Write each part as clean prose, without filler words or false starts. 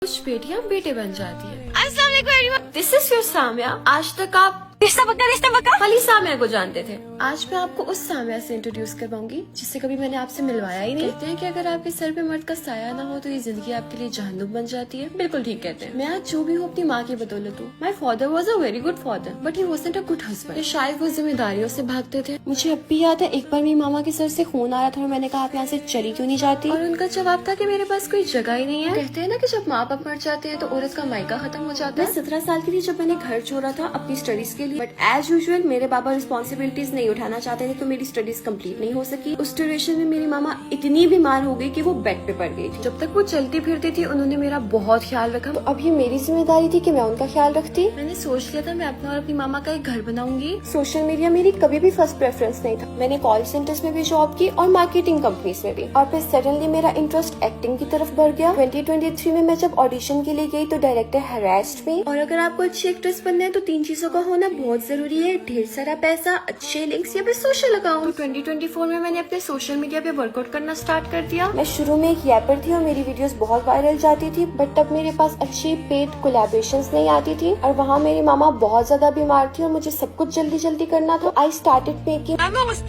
कुछ बेटियां बेटे बन जाती है। This is your Samiya. आज तक आप रिश्ता पक्का खाली सामिया को जानते थे। आज मैं आपको उस सामिया से इंट्रोड्यूस करवाऊंगी जिससे कभी मैंने आपसे मिलवाया ही नहीं। कहते हैं कि अगर आपके सर पे मर्द का साया ना हो तो ये जिंदगी आपके लिए जहन्नुम बन जाती है। बिल्कुल ठीक कहते हैं। मैं आज जो भी हूँ अपनी माँ की बदौलत हूँ। My father was a very good father but he wasn't a good husband. शायद वो जिम्मेदारियों से भागते थे। मुझे अब भी याद है एक बार मेरी मामा के सर से खून आ रहा था और मैंने कहा आप यहाँ से चली क्यों नहीं जाती, और उनका जवाब था कि मेरे पास कोई जगह ही नहीं है। कहते हैं ना कि जब माँ बाप मर जाते हैं तो औरत का मायका खत्म हो जाता है। मैं 17 साल की थी जब मैंने घर छोड़ा था अपनी स्टडीज के लिए, बट एज यूजुअल मेरे बाबा रिस्पॉन्सिबिलिटीज नहीं उठाना चाहते थे तो मेरी स्टडीज कंप्लीट नहीं हो सकी। उस ड्यूरेशन में मेरी मामा इतनी बीमार हो गई कि वो बेड पे पड़ गई थी। जब तक वो चलती फिरती थी उन्होंने मेरा बहुत ख्याल रखा। तो अब ये मेरी जिम्मेदारी थी कि मैं उनका ख्याल रखती। मैंने सोच लिया था मैं अपना और अपनी मामा का एक घर बनाऊंगी। सोशल मीडिया मेरी कभी भी फर्स्ट प्रेफरेंस नहीं था। मैंने कॉल सेंटर्स में भी जॉब की और मार्केटिंग कंपनीज में भी, और फिर सडनली मेरा इंटरेस्ट एक्टिंग की तरफ बढ़ गया। 2023 में मैं जब ऑडिशन के लिए गई तो डायरेक्टर हरास्ड मी। और अगर आपको अच्छी एक्ट्रेस बनना है तो 3 चीजों का होना बहुत जरूरी है, ढेर सारा पैसा, अच्छे लिंक्स या फिर सोशल अकाउंट। 2024 में मैंने अपने सोशल मीडिया पे वर्कआउट करना स्टार्ट कर दिया। मैं शुरू में एक रैपर थी और मेरी वीडियोस बहुत वायरल जाती थी, बट तब मेरे पास अच्छी पेड कोलैबोरेशंस नहीं आती थी और वहाँ मेरी मामा बहुत ज्यादा बीमार थी और मुझे सब कुछ जल्दी जल्दी करना था। आई स्टार्टेड मेकिंग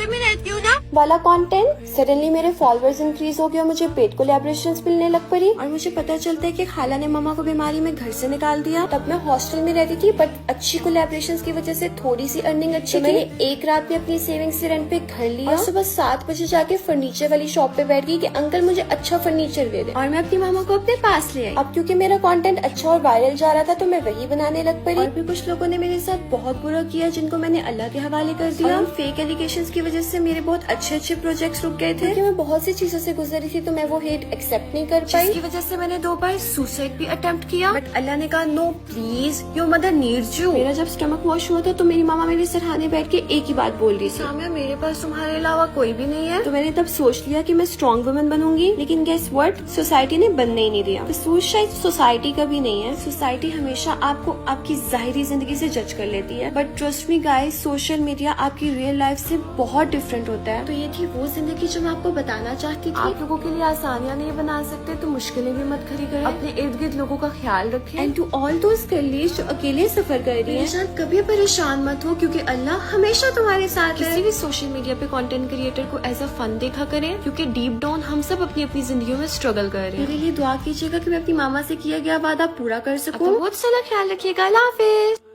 में रहती हूँ ना वाला कंटेंट। सडनली मेरे फॉलोअर्स इंक्रीज हो गए और मुझे पेड कोलैबोरेशंस मिलने लग पड़ी और मुझे पता चलता है कि खाला ने मामा को बीमारी में घर से निकाल दिया। तब मैं हॉस्टल में रहती थी बट अच्छी कोलैबोरेशंस की वजह से थोड़ी सी अर्निंग अच्छी थी। मैंने एक रात में अपनी सेविंग से रेंट पे घर लिया और सुबह 7 बजे जाके फर्नीचर वाली शॉप पे बैठ गई कि अंकल मुझे अच्छा फर्नीचर दे दे, और मैं अपनी मामा को अपने पास ले आई। अब क्योंकि मेरा कंटेंट अच्छा और वायरल जा रहा था तो मैं वही बनाने लग पड़ी। और भी कुछ लोगों ने मेरे साथ बहुत बुरा किया जिनको मैंने अल्लाह के हवाले कर दिया। फेक एलिगेशंस की वजह से मेरे बहुत अच्छे प्रोजेक्ट्स रुक गए थे। क्योंकि मैं बहुत सी चीजों से गुजरी थी तो मैं वो हेट एक्सेप्ट नहीं कर पाई, जिसकी वजह से मैंने 2 बार सुसाइड भी अटेम्प्ट किया, बट अल्लाह ने कहा no please your mother needs you. मेरा जब स्टमक वॉश हुआ था तो मेरी मामा मेरे सरहाने बैठ के एक ही बात बोल रही थी, सामिया मेरे पास तुम्हारे अलावा कोई भी नहीं है। तो मैंने तब सोच लिया कि मैं स्ट्रॉन्ग वुमन बनूंगी, लेकिन गेस व्हाट, सोसाइटी ने बनने ही नहीं दिया। कसूर शायद सोसाइटी का भी नहीं है। सोसाइटी हमेशा आपको आपकी जाहिरी जिंदगी से जज कर लेती है, but trust me guys, social media आपकी रियल लाइफ से बहुत डिफरेंट होता है। तो ये थी वो जिंदगी जो मैं आपको बताना चाहती थी। आप लोगों के लिए आसानियां नहीं बना सकते तो मुश्किलें भी मत खड़ी करें। अपने इर्द गिर्द लोगों का ख्याल रखें। एंड टू ऑल दोस गर्लिes जो अकेले सफर कर रही है, कभी परेशान मत हो क्योंकि अल्लाह हमेशा तुम्हारे साथ है। किसी भी सोशल मीडिया पे कंटेंट क्रिएटर को एज अ फन देखा करें क्योंकि डीप डाउन हम सब अपनी अपनी जिंदगियों में स्ट्रगल कर रहे हैं। मेरे लिए दुआ कीजिएगा कि मैं अपनी मामा से किया गया वादा पूरा कर सकूं। बहुत सारा ख्याल रखिएगा। अल्लाह हाफिज।